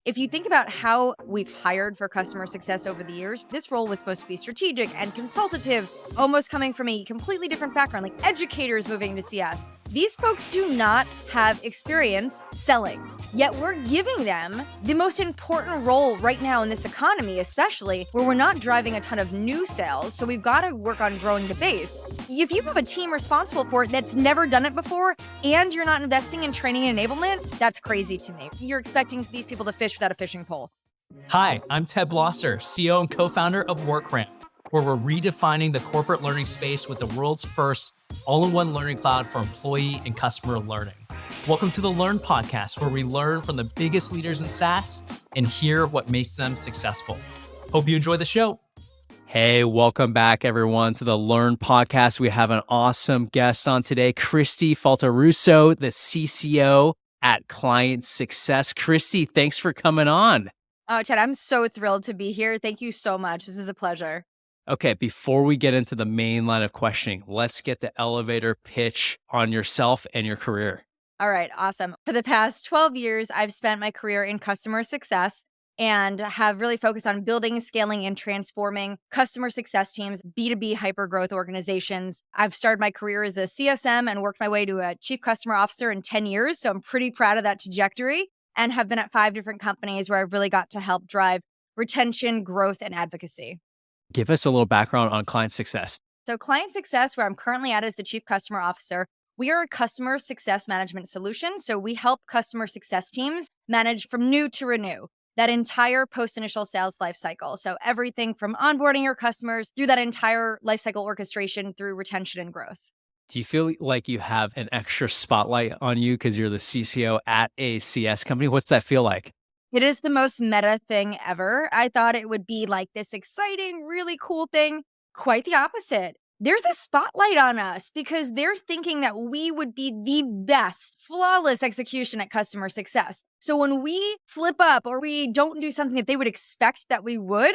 If you think about how we've hired for customer success over the years, this role was supposed to be strategic and consultative, almost coming from a completely different background, like educators moving to CS. These folks do not have experience selling, yet we're giving them the most important role right now in this economy, especially where we're not driving a ton of new sales. So we've got to work on growing the base. If you have a team responsible for it that's never done it before and you're not investing in training and enablement, that's crazy to me. You're expecting these people to fish without a fishing pole. Hi, I'm Ted Blosser, CEO and co-founder of WorkRamp, where we're redefining the corporate learning space with the world's first all-in-one learning cloud for employee and customer learning. Welcome to the Learn Podcast, where we learn from the biggest leaders in SaaS and hear what makes them successful. Hope you enjoy the show. Hey, welcome back, everyone, to the Learn Podcast. We have an awesome guest on today, Kristi Faltorusso, the CCO at ClientSuccess. Kristi, thanks for coming on. Oh, Ted, I'm so thrilled to be here. Thank you so much. This is a pleasure. Okay, before we get into the main line of questioning, let's get the elevator pitch on yourself and your career. All right, awesome. For the past 12 years, I've spent my career in customer success and have really focused on building, scaling, and transforming customer success teams, B2B hyper-growth organizations. I've started my career as a CSM and worked my way to a chief customer officer in 10 years, so I'm pretty proud of that trajectory, and have been at 5 different companies where I've really got to help drive retention, growth, and advocacy. Give us a little background on ClientSuccess. So ClientSuccess, where I'm currently at as the chief customer officer, we are a customer success management solution. So we help customer success teams manage from new to renew, that entire post-initial sales lifecycle. So everything from onboarding your customers through that entire lifecycle orchestration through retention and growth. Do you feel like you have an extra spotlight on you because you're the CCO at a CS company? What's that feel like? It is the most meta thing ever. I thought it would be like this exciting, really cool thing. Quite the opposite. There's a spotlight on us because they're thinking that we would be the best, flawless execution at customer success. So when we slip up or we don't do something that they would expect that we would,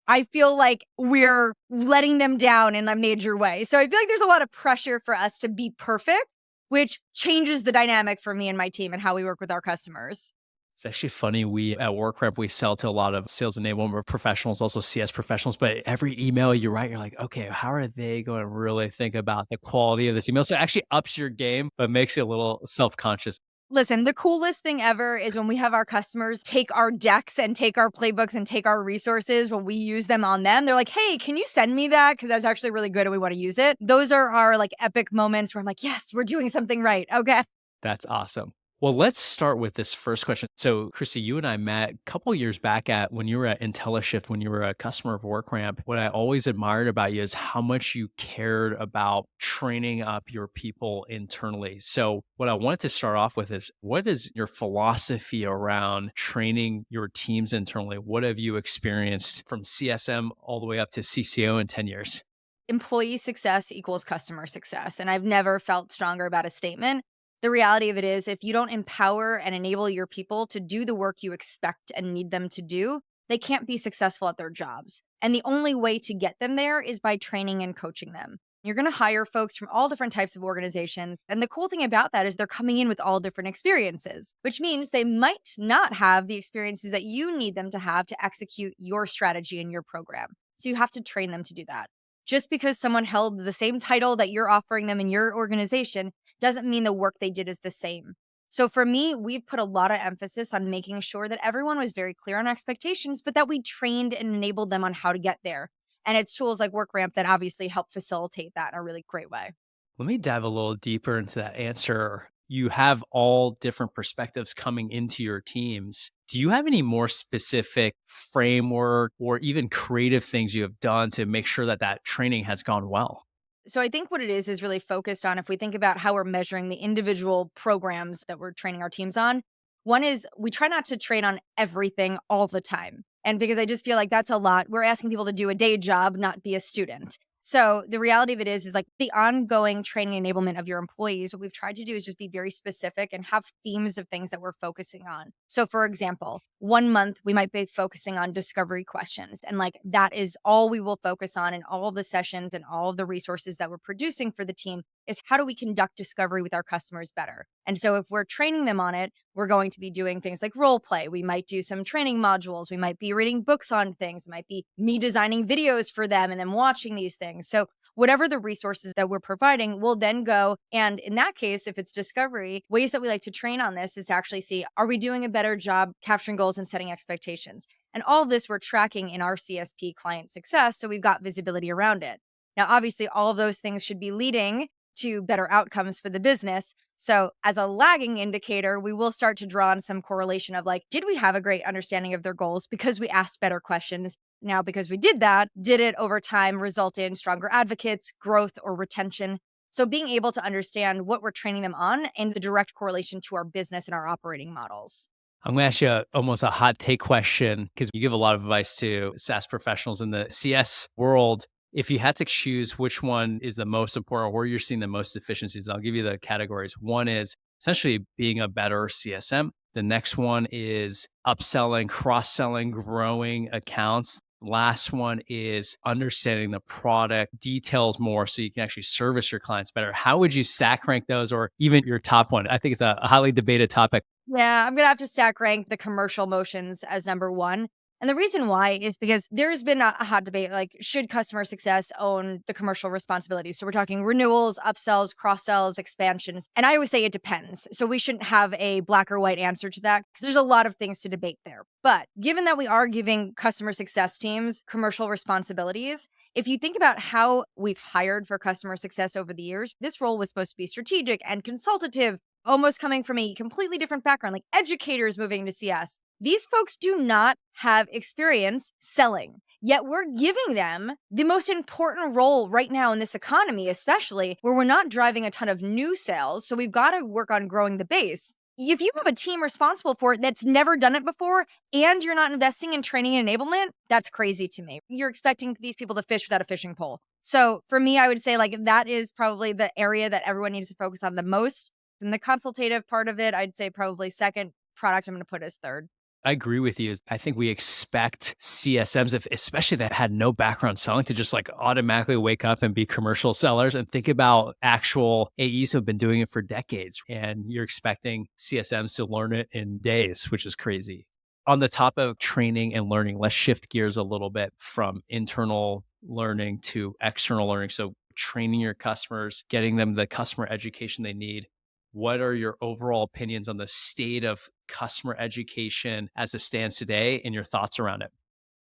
I feel like we're letting them down in a major way. So I feel like there's a lot of pressure for us to be perfect, which changes the dynamic for me and my team and how we work with our customers. It's actually funny. We at WorkRamp, we sell to a lot of sales enablement professionals, also CS professionals. But every email you write, you're like, okay, how are they going to really think about the quality of this email? So it actually ups your game, but makes you a little self-conscious. Listen, the coolest thing ever is when we have our customers take our decks and take our playbooks and take our resources when we use them on them. They're like, hey, can you send me that? Because that's actually really good and we want to use it. Those are our like epic moments where I'm like, yes, we're doing something right. Okay. That's awesome. Well, let's start with this first question. So, Kristi, you and I met a couple years back when you were at IntelliShift, when you were a customer of WorkRamp. What I always admired about you is how much you cared about training up your people internally. So, what I wanted to start off with is, what is your philosophy around training your teams internally? What have you experienced from CSM all the way up to CCO in 10 years? Employee success equals customer success. And I've never felt stronger about a statement. The reality of it is, if you don't empower and enable your people to do the work you expect and need them to do, they can't be successful at their jobs. And the only way to get them there is by training and coaching them. You're going to hire folks from all different types of organizations. And the cool thing about that is they're coming in with all different experiences, which means they might not have the experiences that you need them to have to execute your strategy and your program. So you have to train them to do that. Just because someone held the same title that you're offering them in your organization doesn't mean the work they did is the same. So for me, we've put a lot of emphasis on making sure that everyone was very clear on expectations, but that we trained and enabled them on how to get there. And it's tools like WorkRamp that obviously help facilitate that in a really great way. Let me dive a little deeper into that answer. You have all different perspectives coming into your teams. Do you have any more specific framework or even creative things you have done to make sure that that training has gone well? So I think what it is really focused on, if we think about how we're measuring the individual programs that we're training our teams on, one is we try not to train on everything all the time. And because I just feel like that's a lot, we're asking people to do a day job, not be a student. So the reality of it is like the ongoing training enablement of your employees, what we've tried to do is just be very specific and have themes of things that we're focusing on. So for example, 1 month, we might be focusing on discovery questions. And like that is all we will focus on in all of the sessions and all of the resources that we're producing for the team is how do we conduct discovery with our customers better? And so if we're training them on it, we're going to be doing things like role play. We might do some training modules. We might be reading books on things. It might be me designing videos for them and then watching these things. So whatever the resources that we're providing, we'll then go. And in that case, if it's discovery, ways that we like to train on this is to actually see, are we doing a better job capturing goals and setting expectations? And all of this we're tracking in our CSP client success. So we've got visibility around it. Now, obviously, all of those things should be leading to better outcomes for the business. So as a lagging indicator, we will start to draw on some correlation of like, did we have a great understanding of their goals because we asked better questions? Now, because we did that, did it over time result in stronger advocates, growth, or retention? So being able to understand what we're training them on and the direct correlation to our business and our operating models. I'm going to ask you almost a hot take question because you give a lot of advice to SaaS professionals in the CS world. If you had to choose which one is the most important or where you're seeing the most efficiencies, I'll give you the categories. One is essentially being a better CSM. The next one is upselling, cross-selling, growing accounts. Last one is understanding the product details more so you can actually service your clients better. How would you stack rank those or even your top one? I think it's a highly debated topic. Yeah, I'm going to have to stack rank the commercial motions as number one. And the reason why is because there's been a hot debate like, should customer success own the commercial responsibilities? So we're talking renewals, upsells, cross sells, expansions. And I always say it depends. So we shouldn't have a black or white answer to that because there's a lot of things to debate there. But given that we are giving customer success teams commercial responsibilities, if you think about how we've hired for customer success over the years, this role was supposed to be strategic and consultative, almost coming from a completely different background, like educators moving to CS. These folks do not have experience selling, yet we're giving them the most important role right now in this economy, especially where we're not driving a ton of new sales. So we've got to work on growing the base. If you have a team responsible for it that's never done it before and you're not investing in training and enablement, that's crazy to me. You're expecting these people to fish without a fishing pole. So for me, I would say like that is probably the area that everyone needs to focus on the most. And the consultative part of it, I'd say probably second. Product I'm going to put as third. I agree with you. I think we expect CSMs, especially that had no background selling, to just like automatically wake up and be commercial sellers and think about actual AEs who have been doing it for decades. And you're expecting CSMs to learn it in days, which is crazy. On the topic of training and learning, let's shift gears a little bit from internal learning to external learning. So training your customers, getting them the customer education they need. What are your overall opinions on the state of customer education as it stands today and your thoughts around it?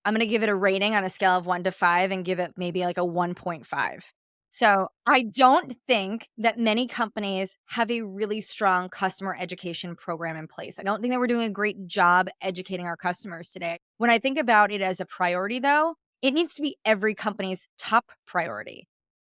I'm going to give it a rating on a scale of 1 to 5 and give it maybe like a 1.5. So I don't think that many companies have a really strong customer education program in place. I don't think that we're doing a great job educating our customers today. When I think about it as a priority, though, it needs to be every company's top priority.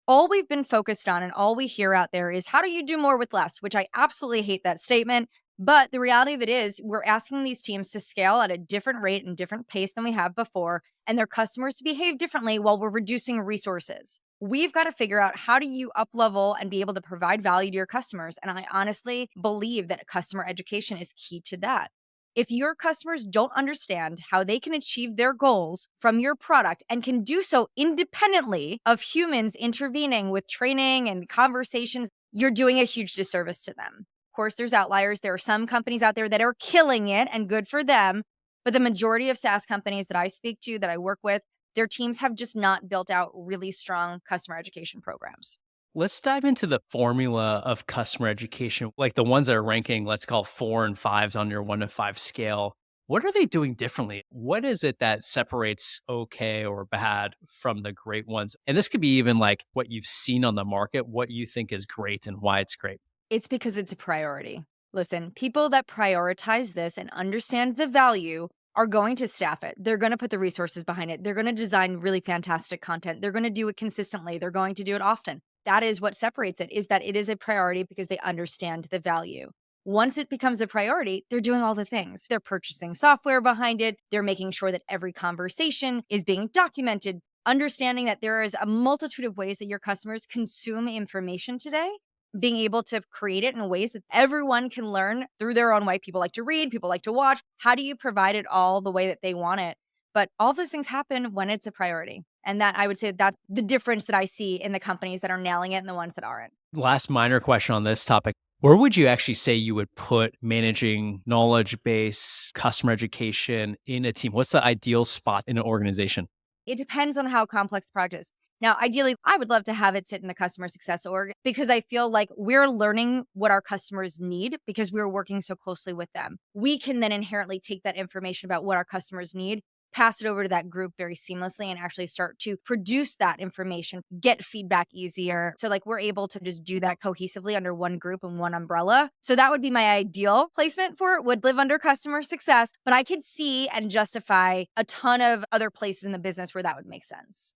All we've been focused on and all we hear out there is how do you do more with less, which I absolutely hate that statement. But the reality of it is, we're asking these teams to scale at a different rate and different pace than we have before, and their customers to behave differently while we're reducing resources. We've got to figure out how do you up level and be able to provide value to your customers. And I honestly believe that customer education is key to that. If your customers don't understand how they can achieve their goals from your product and can do so independently of humans intervening with training and conversations, you're doing a huge disservice to them. Of course, there's outliers. There are some companies out there that are killing it and good for them. But the majority of SaaS companies that I speak to, that I work with, their teams have just not built out really strong customer education programs. Let's dive into the formula of customer education, like the ones that are ranking, let's call 4 and 5s on your 1 to 5 scale. What are they doing differently? What is it that separates okay or bad from the great ones? And this could be even like what you've seen on the market, what you think is great and why it's great. It's because it's a priority. Listen, people that prioritize this and understand the value are going to staff it. They're going to put the resources behind it. They're going to design really fantastic content. They're going to do it consistently. They're going to do it often. That is what separates it, is that it is a priority because they understand the value. Once it becomes a priority, they're doing all the things. They're purchasing software behind it. They're making sure that every conversation is being documented, understanding that there is a multitude of ways that your customers consume information today, being able to create it in ways that everyone can learn through their own way. People like to read, people like to watch. How do you provide it all the way that they want it? But all of those things happen when it's a priority. And that I would say that's the difference that I see in the companies that are nailing it and the ones that aren't. Last minor question on this topic. Where would you actually say you would put managing knowledge base, customer education in a team? What's the ideal spot in an organization? It depends on how complex the product is. Now, ideally, I would love to have it sit in the customer success org because I feel like we're learning what our customers need because we're working so closely with them. We can then inherently take that information about what our customers need, pass it over to that group very seamlessly, and actually start to produce that information, get feedback easier. So, like, we're able to just do that cohesively under one group and one umbrella. So, that would be my ideal placement for it, would live under customer success. But I could see and justify a ton of other places in the business where that would make sense.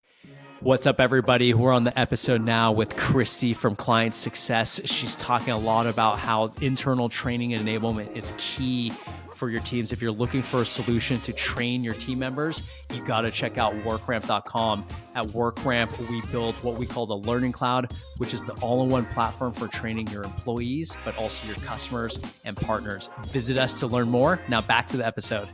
What's up, everybody? We're on the episode now with Kristi from ClientSuccess. She's talking a lot about how internal training and enablement is key for your teams. If you're looking for a solution to train your team members, you got to check out workramp.com. At WorkRamp, we build what we call the Learning Cloud, which is the all-in-one platform for training your employees, but also your customers and partners. Visit us to learn more. Now back to the episode.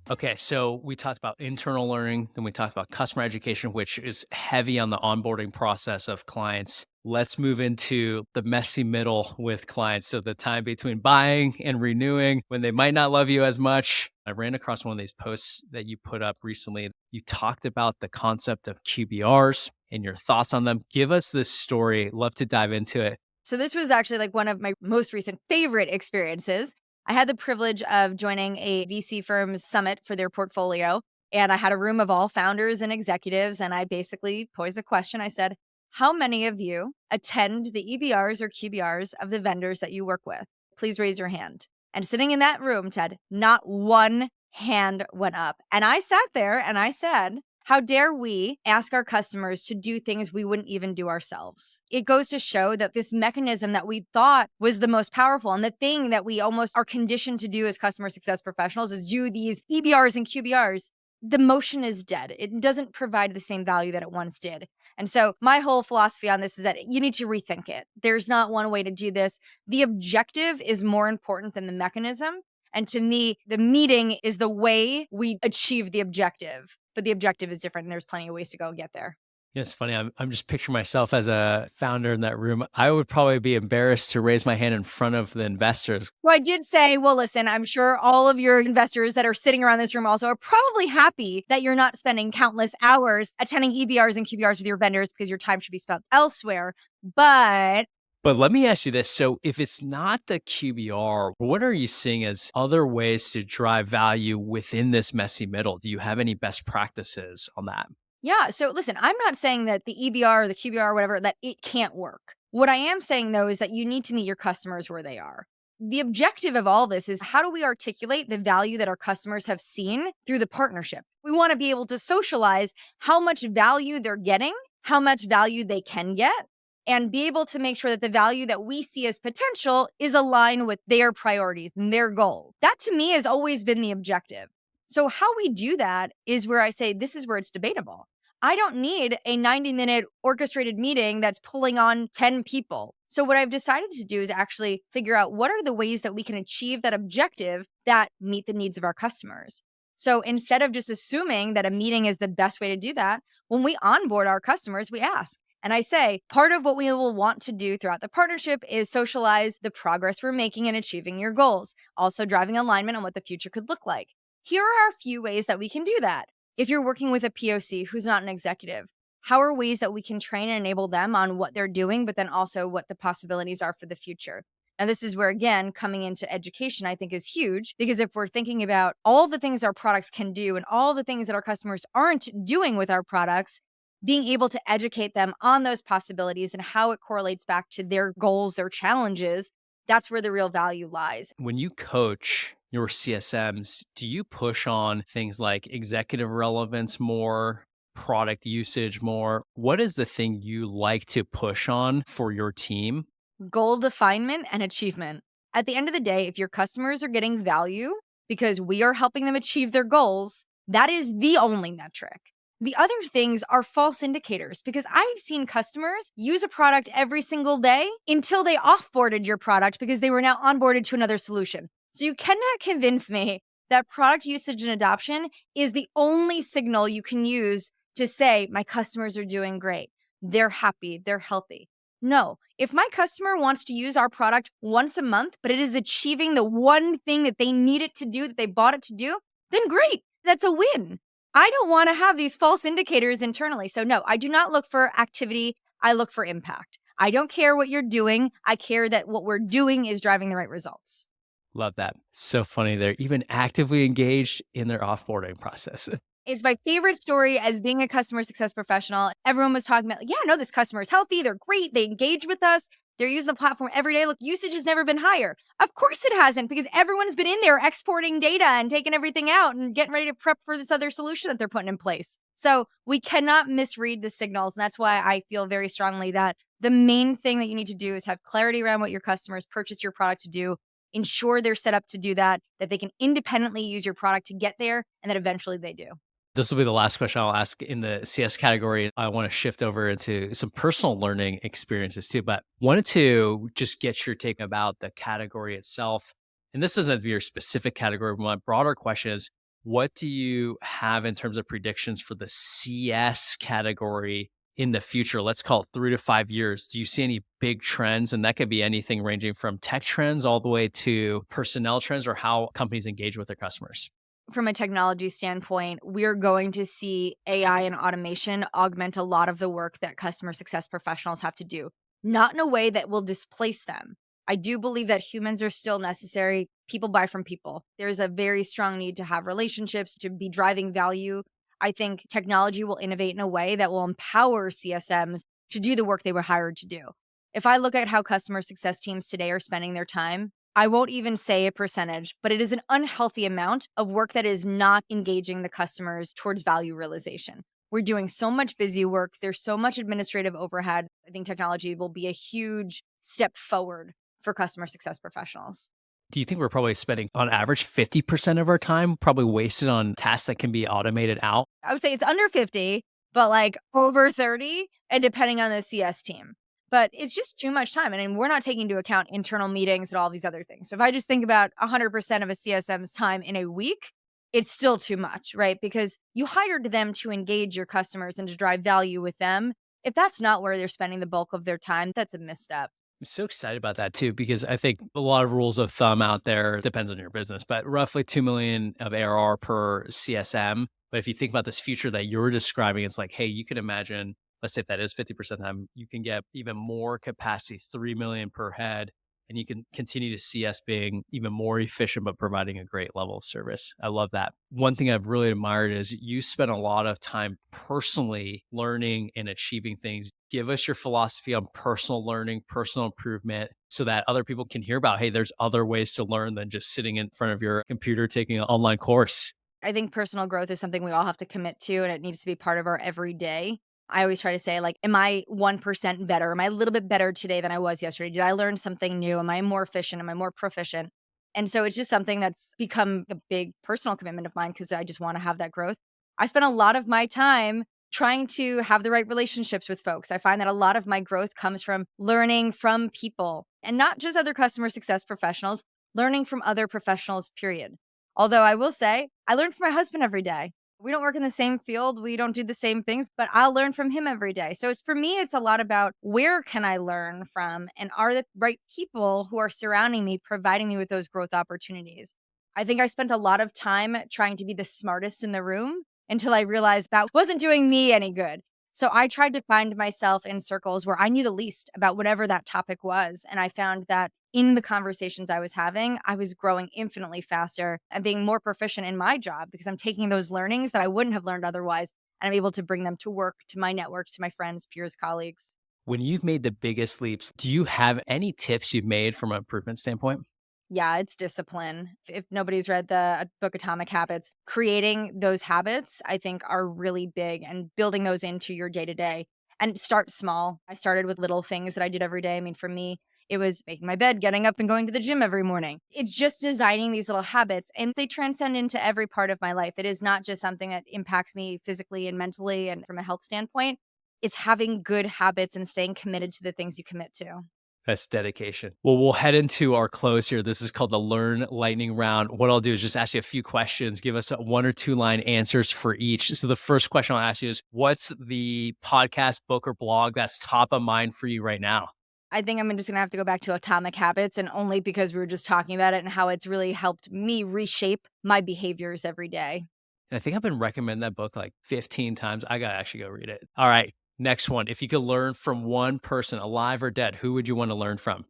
Okay, so we talked about internal learning, then we talked about customer education, which is heavy on the onboarding process of clients. Let's move into the messy middle with clients. So the time between buying and renewing when they might not love you as much. I ran across one of these posts that you put up recently. You talked about the concept of QBRs and your thoughts on them. Give us this story. Love to dive into it. So this was actually like one of my most recent favorite experiences. I had the privilege of joining a VC firm's summit for their portfolio, and I had a room of all founders and executives, and I basically posed a question. I said, how many of you attend the EBRs or QBRs of the vendors that you work with? Please raise your hand. And sitting in that room, Ted, not one hand went up. And I sat there and I said, how dare we ask our customers to do things we wouldn't even do ourselves? It goes to show that this mechanism that we thought was the most powerful and the thing that we almost are conditioned to do as customer success professionals is do these EBRs and QBRs. The motion is dead. It doesn't provide the same value that it once did. And so my whole philosophy on this is that you need to rethink it. There's not one way to do this. The objective is more important than the mechanism. And to me, the meeting is the way we achieve the objective. But the objective is different, and there's plenty of ways to go get there. Yeah, it's funny. I'm just picturing myself as a founder in that room. I would probably be embarrassed to raise my hand in front of the investors. Well, I did say, well, listen, I'm sure all of your investors that are sitting around this room also are probably happy that you're not spending countless hours attending EBRs and QBRs with your vendors because your time should be spent elsewhere. But let me ask you this. So if it's not the QBR, what are you seeing as other ways to drive value within this messy middle? Do you have any best practices on that? yeah, so listen, I'm not saying that the EBR or the QBR or whatever, that it can't work. What I am saying, though, is that you need to meet your customers where they are. The objective of all this is how do we articulate the value that our customers have seen through the partnership? We want to be able to socialize how much value they're getting, how much value they can get, and be able to make sure that the value that we see as potential is aligned with their priorities and their goal. That to me has always been the objective. So how we do that is where I say this is where it's debatable. I don't need a 90-minute orchestrated meeting that's pulling on 10 people. So what I've decided to do is actually figure out what are the ways that we can achieve that objective that meet the needs of our customers. So instead of just assuming that a meeting is the best way to do that, when we onboard our customers, we ask. And I say, part of what we will want to do throughout the partnership is socialize the progress we're making in achieving your goals, also driving alignment on what the future could look like. Here are a few ways that we can do that. If you're working with a POC who's not an executive, how are ways that we can train and enable them on what they're doing, but then also what the possibilities are for the future? And this is where, again, coming into education, I think is huge, because if we're thinking about all the things our products can do and all the things that our customers aren't doing with our products, being able to educate them on those possibilities and how it correlates back to their goals, their challenges, that's where the real value lies. When you coach your CSMs, do you push on things like executive relevance more, product usage more? What is the thing you like to push on for your team? Goal definement and achievement. At the end of the day, if your customers are getting value because we are helping them achieve their goals, that is the only metric. The other things are false indicators because I've seen customers use a product every single day until they offboarded your product because they were now onboarded to another solution. So you cannot convince me that product usage and adoption is the only signal you can use to say, my customers are doing great. They're happy. They're healthy. No, if my customer wants to use our product once a month, but it is achieving the one thing that they need it to do, that they bought it to do, then great. That's a win. I don't want to have these false indicators internally. So no, I do not look for activity. I look for impact. I don't care what you're doing. I care that what we're doing is driving the right results. Love that. So funny. They're even actively engaged in their offboarding process. It's my favorite story as being a customer success professional. Everyone was talking about, yeah, no, this customer is healthy. They're great. They engage with us. They're using the platform every day. Look, usage has never been higher. Of course it hasn't, because everyone's been in there exporting data and taking everything out and getting ready to prep for this other solution that they're putting in place. So we cannot misread the signals. And that's why I feel very strongly that the main thing that you need to do is have clarity around what your customers purchase your product to do. Ensure they're set up to do that they can independently use your product to get there, and that eventually they do. This will be the last question I'll ask in the CS category. I want to shift over into some personal learning experiences too, but wanted to just get your take about the category itself. And this doesn't have to be your specific category, but my broader question is, what do you have in terms of predictions for the CS category in the future? Let's call it 3 to 5 years. Do you see any big trends? And that could be anything ranging from tech trends all the way to personnel trends or how companies engage with their customers. From a technology standpoint, we're going to see AI and automation augment a lot of the work that customer success professionals have to do, not in a way that will displace them. I do believe that humans are still necessary. People buy from people. There's a very strong need to have relationships, to be driving value. I think technology will innovate in a way that will empower CSMs to do the work they were hired to do. If I look at how customer success teams today are spending their time, I won't even say a percentage, but it is an unhealthy amount of work that is not engaging the customers towards value realization. We're doing so much busy work. There's so much administrative overhead. I think technology will be a huge step forward for customer success professionals. Do you think we're probably spending on average 50% of our time probably wasted on tasks that can be automated out? I would say it's under 50, but like over 30, and depending on the CS team. But it's just too much time. And we're not taking into account internal meetings and all these other things. So if I just think about 100% of a CSM's time in a week, it's still too much, right? Because you hired them to engage your customers and to drive value with them. If that's not where they're spending the bulk of their time, that's a misstep. I'm so excited about that too, because I think a lot of rules of thumb out there depends on your business, but roughly 2 million of ARR per CSM. But if you think about this future that you're describing, it's like, hey, you can imagine, let's say if that is 50% time, you can get even more capacity, 3 million per head, and you can continue to see us being even more efficient, but providing a great level of service. I love that. One thing I've really admired is you spend a lot of time personally learning and achieving things. Give us your philosophy on personal learning, personal improvement, so that other people can hear about, hey, there's other ways to learn than just sitting in front of your computer taking an online course. I think personal growth is something we all have to commit to, and it needs to be part of our everyday. I always try to say, like, am I 1% better? Am I a little bit better today than I was yesterday? Did I learn something new? Am I more efficient? Am I more proficient? And so it's just something that's become a big personal commitment of mine because I just want to have that growth. I spend a lot of my time trying to have the right relationships with folks. I find that a lot of my growth comes from learning from people, and not just other customer success professionals, learning from other professionals, period. Although I will say, I learn from my husband every day. We don't work in the same field. We don't do the same things, but I'll learn from him every day. So for me, it's a lot about where can I learn from, and are the right people who are surrounding me providing me with those growth opportunities. I think I spent a lot of time trying to be the smartest in the room until I realized that wasn't doing me any good. So I tried to find myself in circles where I knew the least about whatever that topic was. And I found that in the conversations I was having, I was growing infinitely faster and being more proficient in my job because I'm taking those learnings that I wouldn't have learned otherwise, and I'm able to bring them to work, to my networks, to my friends, peers, colleagues. When you've made the biggest leaps, do you have any tips you've made from an improvement standpoint? Yeah, it's discipline. If nobody's read the book Atomic Habits, creating those habits, I think, are really big, and building those into your day to day. And start small. I started with little things that I did every day. I mean, for me, it was making my bed, getting up and going to the gym every morning. It's just designing these little habits, and they transcend into every part of my life. It is not just something that impacts me physically and mentally and from a health standpoint. It's having good habits and staying committed to the things you commit to. That's dedication. Well, we'll head into our close here. This is called the Learn Lightning Round. What I'll do is just ask you a few questions, give us a 1 or 2 line answers for each. So the first question I'll ask you is, what's the podcast, book, or blog that's top of mind for you right now? I think I'm just gonna have to go back to Atomic Habits, and only because we were just talking about it and how it's really helped me reshape my behaviors every day. And I think I've been recommending that book like 15 times. I gotta actually go read it. All right, next one. If you could learn from one person, alive or dead, who would you want to learn from?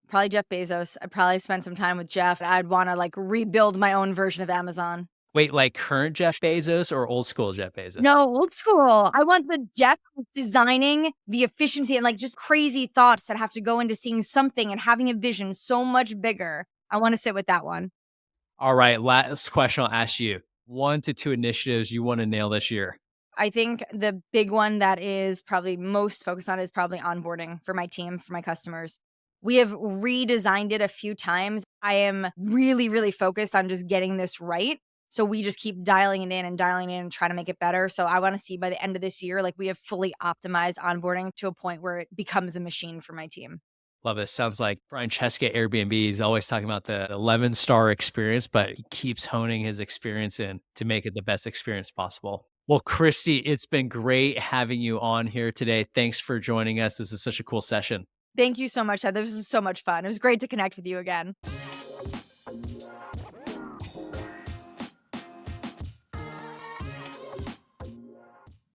Probably Jeff Bezos. I'd probably spend some time with Jeff. I'd wanna, like, rebuild my own version of Amazon. Wait, like current Jeff Bezos or old school Jeff Bezos? No, old school. I want the Jeff designing the efficiency and, like, just crazy thoughts that have to go into seeing something and having a vision so much bigger. I wanna sit with that one. All right, last question I'll ask you. 1 to 2 initiatives you want to nail this year. I think the big one that is probably most focused on is probably onboarding for my team, for my customers. We have redesigned it a few times. I am really, really focused on just getting this right. So we just keep dialing it in and dialing it in and trying to make it better. So I want to see by the end of this year, like we have fully optimized onboarding to a point where it becomes a machine for my team. Love this. Sounds like Brian Chesky at Airbnb. He's always talking about the 11-star experience, but he keeps honing his experience in to make it the best experience possible. Well, Kristi, it's been great having you on here today. Thanks for joining us. This is such a cool session. Thank you so much, Heather. This was so much fun. It was great to connect with you again.